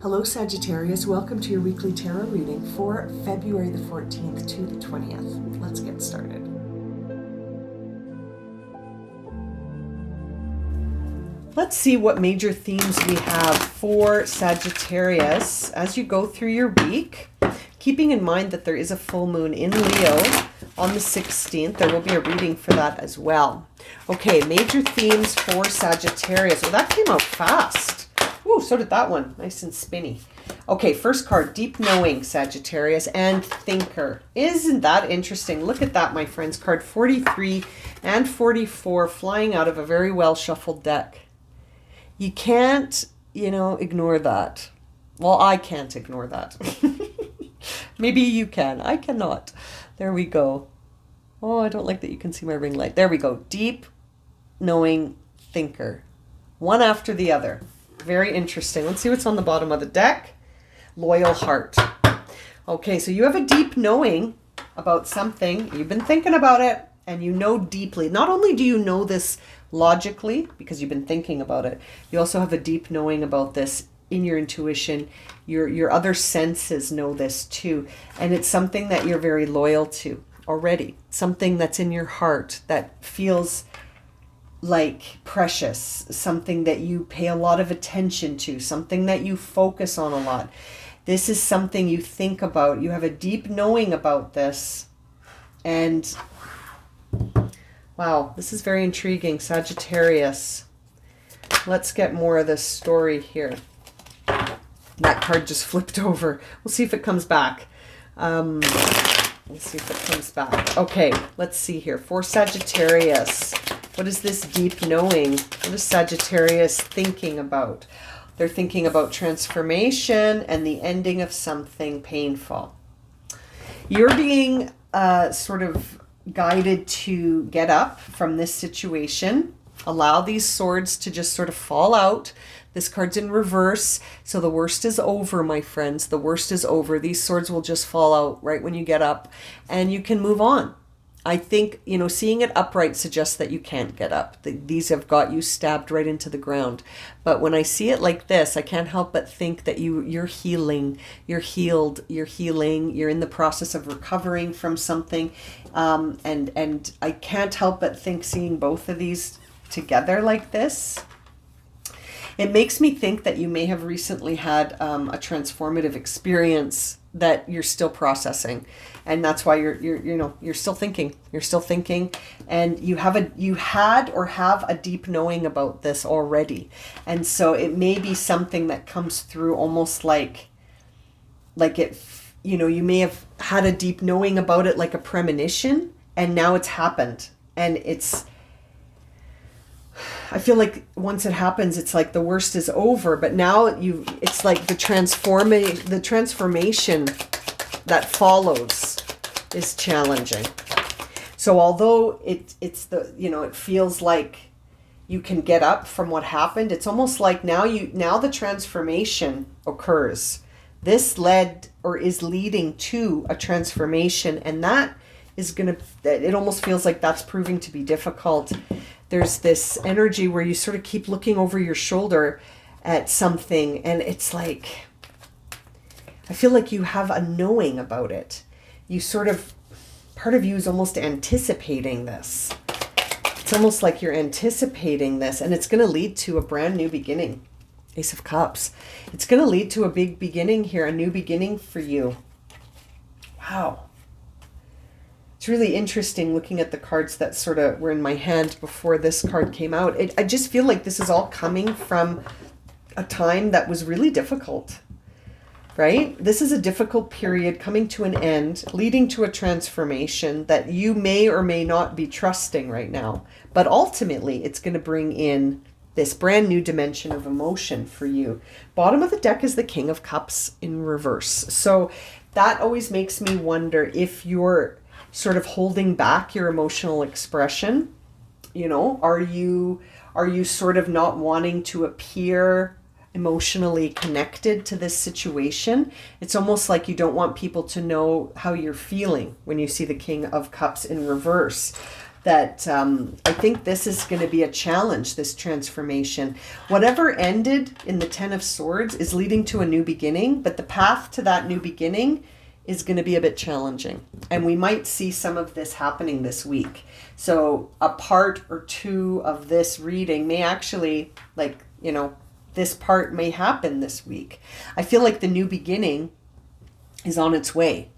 Hello Sagittarius, welcome to your weekly tarot reading for February the 14th to the 20th. Let's get started. Let's see what major themes we have for Sagittarius as you go through your week. Keeping in mind that there is a full moon in Leo on the 16th. There will be a reading for that as well. Okay, major themes for Sagittarius. Oh, that came out fast. Ooh, so did that one. Nice and spinny. Okay, first card, Deep Knowing, Sagittarius, and Thinker. Isn't that interesting? Look at that, my friends. Card 43 and 44 flying out of a very well shuffled deck. You can't, ignore that. Well, I can't ignore that. Maybe you can. I cannot. There we go. Oh, I don't like that you can see my ring light. There we go. Deep Knowing, Thinker. One after the other. Very interesting. Let's see what's on the bottom of the deck. Loyal Heart. Okay, so you have a deep knowing about something. You've been thinking about it and you know deeply. Not only do you know this logically because you've been thinking about it, you also have a deep knowing about this in your intuition. Your other senses know this too. And it's something that you're very loyal to already. Something that's in your heart that feels like precious, something that you pay a lot of attention to, something that you focus on a lot. This is something you think about. You have a deep knowing about this. And wow, this is very intriguing, Sagittarius. Let's get more of this story here. That card just flipped over. We'll see if it comes back. Let's see if it comes back. Okay, let's see here. For Sagittarius, what is this deep knowing? What is Sagittarius thinking about? They're thinking about transformation and the ending of something painful. You're being sort of guided to get up from this situation. Allow these swords to just sort of fall out. This card's in reverse, so the worst is over, my friends. The worst is over. These swords will just fall out right when you get up, and you can move on. I think, seeing it upright suggests that you can't get up. These have got you stabbed right into the ground. But when I see it like this, I can't help but think that you're healing, you're healed, you're healing, you're in the process of recovering from something. And I can't help but think, seeing both of these together like this, it makes me think that you may have recently had a transformative experience that you're still processing, and that's why you're still thinking. You're still thinking, and you had or have a deep knowing about this already, and so it may be something that comes through almost like it. You may have had a deep knowing about it, like a premonition, and now it's happened, and it's. I feel like once it happens, it's like the worst is over, but now it's like the transformation that follows is challenging. So although it feels like you can get up from what happened, it's almost like now the transformation occurs. This led or is leading to a transformation, and that is it almost feels like that's proving to be difficult. There's this energy where you sort of keep looking over your shoulder at something, and it's like, I feel like you have a knowing about it. Part of you is almost anticipating this. It's almost like you're anticipating this, and it's going to lead to a brand new beginning. Ace of Cups. It's going to lead to a big beginning here, a new beginning for you. Wow. It's really interesting looking at the cards that sort of were in my hand before this card came out. I just feel like this is all coming from a time that was really difficult, right? This is a difficult period coming to an end, leading to a transformation that you may or may not be trusting right now. But ultimately, it's going to bring in this brand new dimension of emotion for you. Bottom of the deck is the King of Cups in reverse. So that always makes me wonder if you're sort of holding back your emotional expression. Are you sort of not wanting to appear emotionally connected to this situation? It's almost like you don't want people to know how you're feeling when you see the King of Cups in reverse. that I think this is going to be a challenge, this transformation. Whatever ended in the Ten of Swords is leading to a new beginning, but the path to that new beginning is going to be a bit challenging. And we might see some of this happening this week. So a part or two of this reading may actually, like, you know, this part may happen this week. I feel like the new beginning is on its way,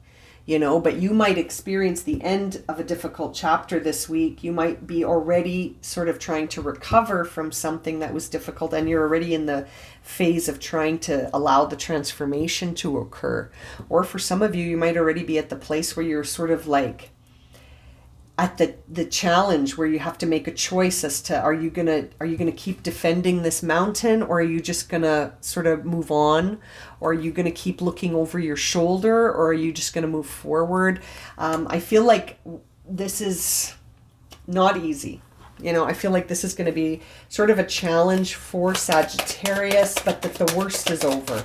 you know, but you might experience the end of a difficult chapter this week. You might be already sort of trying to recover from something that was difficult, and you're already in the phase of trying to allow the transformation to occur. Or for some of you, you might already be at the place where you're sort of like at the challenge where you have to make a choice as to, are you gonna keep defending this mountain, or are you just gonna sort of move on, or are you gonna keep looking over your shoulder, or are you just gonna move forward? I feel like this is not easy. You know, I feel like this is going to be sort of a challenge for Sagittarius, but that the worst is over.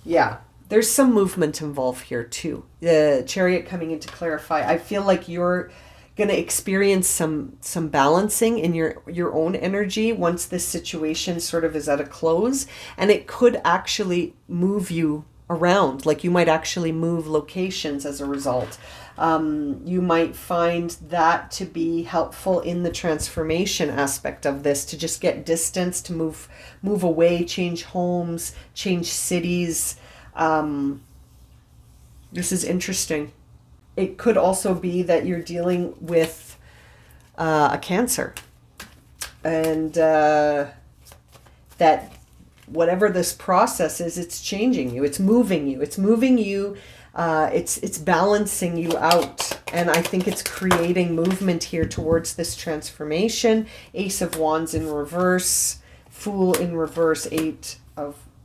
Yeah. There's some movement involved here too. The Chariot coming in to clarify. I feel like you're going to experience some balancing in your own energy once this situation sort of is at a close, and it could actually move you around. Like you might actually move locations as a result. You might find that to be helpful in the transformation aspect of this, to just get distance, to move away, change homes, change cities. This is interesting. It could also be that you're dealing with a Cancer, and that whatever this process is, it's changing you, it's moving you, it's balancing you out. And I think it's creating movement here towards this transformation. Ace of Wands in reverse, Fool in reverse,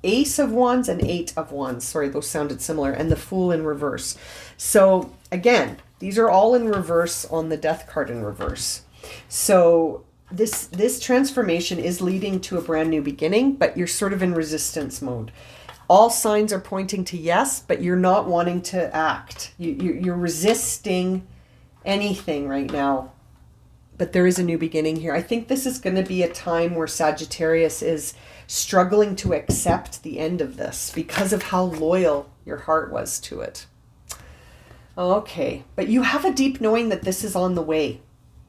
Ace of Wands and Eight of Wands. Sorry, those sounded similar. And the Fool in reverse. So again, these are all in reverse on the Death card in reverse. So this transformation is leading to a brand new beginning, but you're sort of in resistance mode. All signs are pointing to yes, but you're not wanting to act. You're resisting anything right now. But there is a new beginning here. I think this is going to be a time where Sagittarius is struggling to accept the end of this because of how loyal your heart was to it. Okay, but you have a deep knowing that this is on the way.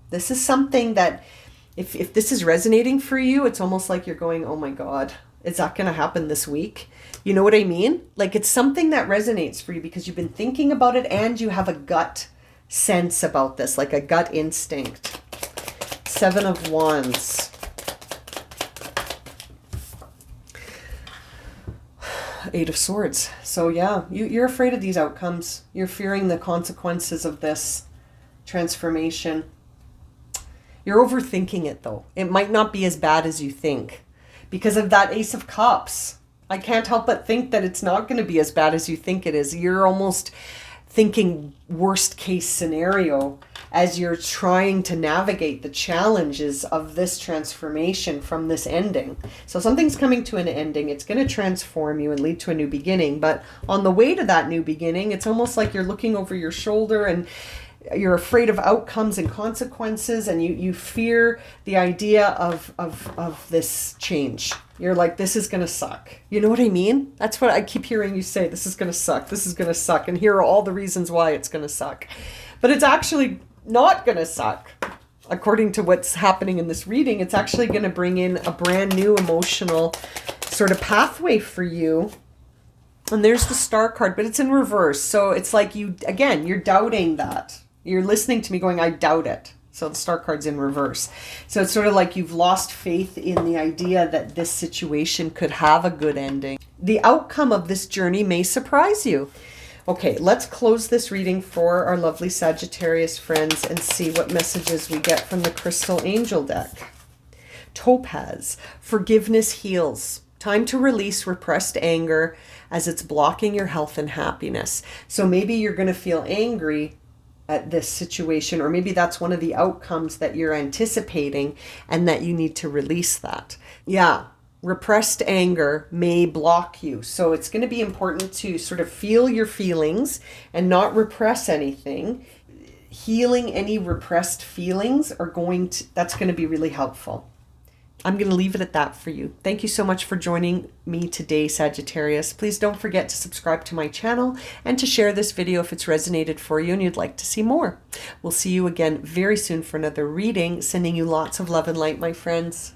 This is something that if this is resonating for you, it's almost like you're going, oh my God, is that going to happen this week? You know what I mean? Like it's something that resonates for you because you've been thinking about it and you have a gut sense about this, like a gut instinct. Seven of Wands. Eight of Swords. So yeah, you're afraid of these outcomes. You're fearing the consequences of this transformation. You're overthinking it though. It might not be as bad as you think because of that Ace of Cups. I can't help but think that it's not going to be as bad as you think it is. You're almost thinking worst case scenario as you're trying to navigate the challenges of this transformation from this ending. So something's coming to an ending. It's going to transform you and lead to a new beginning. But on the way to that new beginning, it's almost like you're looking over your shoulder and you're afraid of outcomes and consequences, and you fear the idea of this change. You're like, this is going to suck. You know what I mean? That's what I keep hearing you say. This is going to suck. This is going to suck. And here are all the reasons why it's going to suck. But it's actually not going to suck. According to what's happening in this reading, it's actually going to bring in a brand new emotional sort of pathway for you. And there's the Star card, but it's in reverse. So it's like you're doubting that. You're listening to me going, I doubt it. So the Star card's in reverse. So it's sort of like you've lost faith in the idea that this situation could have a good ending. The outcome of this journey may surprise you. Okay, let's close this reading for our lovely Sagittarius friends and see what messages we get from the Crystal Angel deck. Topaz, forgiveness heals. Time to release repressed anger as it's blocking your health and happiness. So maybe you're going to feel angry at this situation, or maybe that's one of the outcomes that you're anticipating and that you need to release that. Yeah, repressed anger may block you. So it's going to be important to sort of feel your feelings and not repress anything. healing any repressed feelings that's going to be really helpful. I'm going to leave it at that for you. Thank you so much for joining me today, Sagittarius. Please don't forget to subscribe to my channel and to share this video if it's resonated for you and you'd like to see more. We'll see you again very soon for another reading. Sending you lots of love and light, my friends.